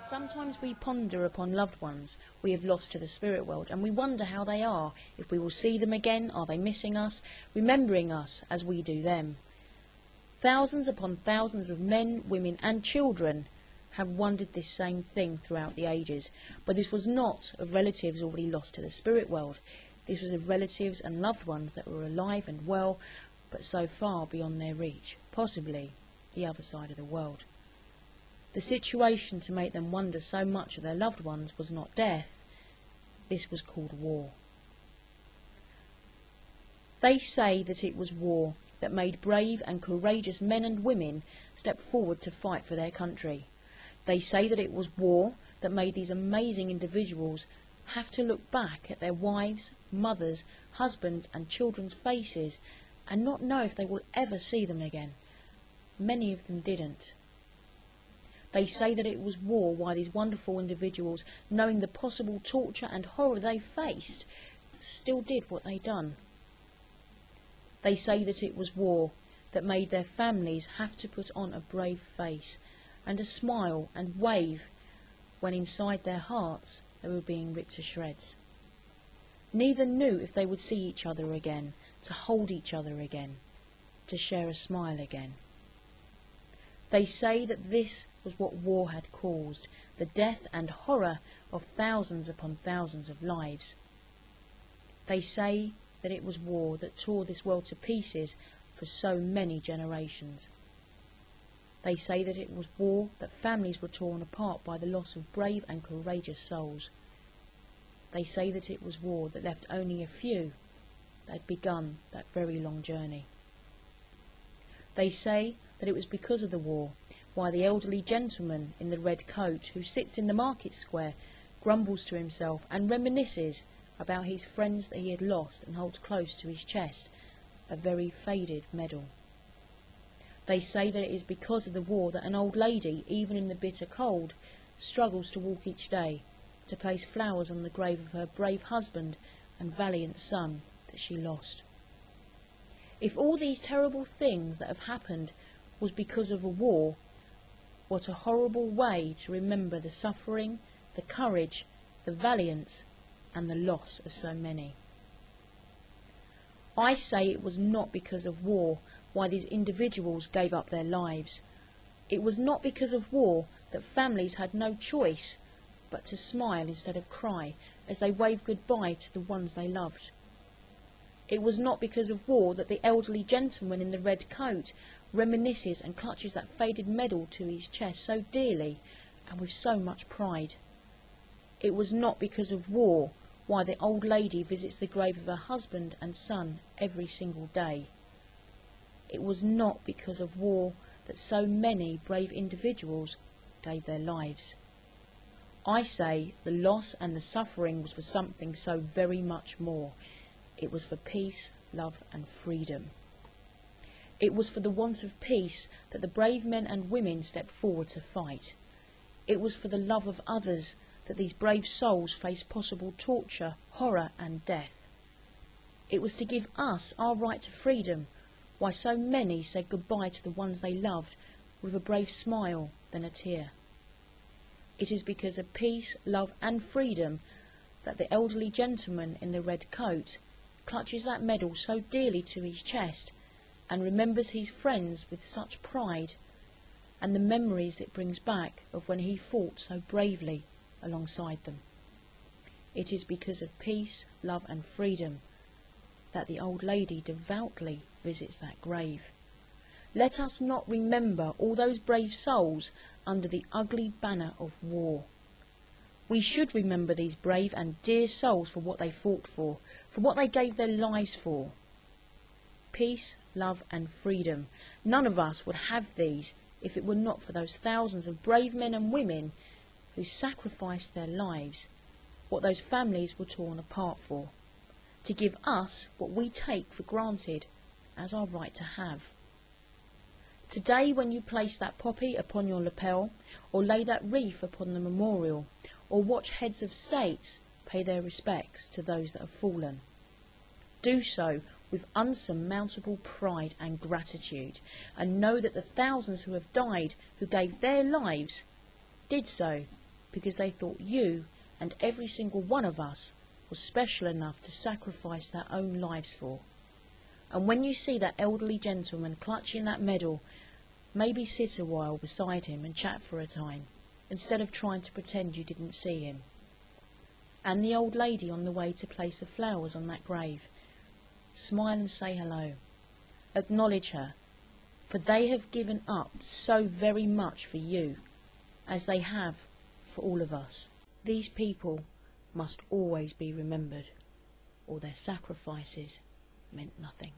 Sometimes we ponder upon loved ones we have lost to the spirit world, and we wonder how they are, if we will see them again, are they missing us, remembering us as we do them. Thousands upon thousands of men, women and children have wondered this same thing throughout the ages, but this was not of relatives already lost to the spirit world. This was of relatives and loved ones that were alive and well, but so far beyond their reach, possibly the other side of the world. The situation to make them wonder so much of their loved ones was not death. This was called war. They say that it was war that made brave and courageous men and women step forward to fight for their country. They say that it was war that made these amazing individuals have to look back at their wives, mothers, husbands and children's faces and not know if they will ever see them again. Many of them didn't. They say that it was war why these wonderful individuals, knowing the possible torture and horror they faced, still did what they done. They say that it was war that made their families have to put on a brave face and a smile and wave when inside their hearts they were being ripped to shreds. Neither knew if they would see each other again, to hold each other again, to share a smile again. They say that this was what war had caused, the death and horror of thousands upon thousands of lives. They say that it was war that tore this world to pieces for so many generations. They say that it was war that families were torn apart by the loss of brave and courageous souls. They say that it was war that left only a few that had begun that very long journey. They say that it was because of the war why the elderly gentleman in the red coat who sits in the market square grumbles to himself and reminisces about his friends that he had lost and holds close to his chest a very faded medal. They say that it is because of the war that an old lady, even in the bitter cold, struggles to walk each day, to place flowers on the grave of her brave husband and valiant son that she lost. If all these terrible things that have happened was because of a war, what a horrible way to remember the suffering, the courage, the valiance, and the loss of so many. I say it was not because of war why these individuals gave up their lives. It was not because of war that families had no choice but to smile instead of cry as they waved goodbye to the ones they loved. It was not because of war that the elderly gentleman in the red coat reminisces and clutches that faded medal to his chest so dearly and with so much pride. It was not because of war why the old lady visits the grave of her husband and son every single day. It was not because of war that so many brave individuals gave their lives. I say the loss and the suffering was for something so very much more. It was for peace, love and freedom. It was for the want of peace that the brave men and women stepped forward to fight. It was for the love of others that these brave souls faced possible torture, horror and death. It was to give us our right to freedom, why so many said goodbye to the ones they loved with a brave smile then a tear. It is because of peace, love and freedom that the elderly gentleman in the red coat clutches that medal so dearly to his chest and remembers his friends with such pride and the memories it brings back of when he fought so bravely alongside them. It is because of peace, love and freedom that the old lady devoutly visits that grave. Let us not remember all those brave souls under the ugly banner of war. We should remember these brave and dear souls for what they fought for what they gave their lives for. Peace, love and freedom. None of us would have these if it were not for those thousands of brave men and women who sacrificed their lives, what those families were torn apart for, to give us what we take for granted as our right to have. Today, when you place that poppy upon your lapel, or lay that wreath upon the memorial, or watch heads of states pay their respects to those that have fallen, do so with unsurmountable pride and gratitude, and know that the thousands who have died, who gave their lives, did so because they thought you and every single one of us was special enough to sacrifice their own lives for. And when you see that elderly gentleman clutching that medal, maybe sit a while beside him and chat for a time, instead of trying to pretend you didn't see him. And the old lady on the way to place the flowers on that grave, smile and say hello. Acknowledge her, for they have given up so very much for you, as they have for all of us. These people must always be remembered, or their sacrifices meant nothing.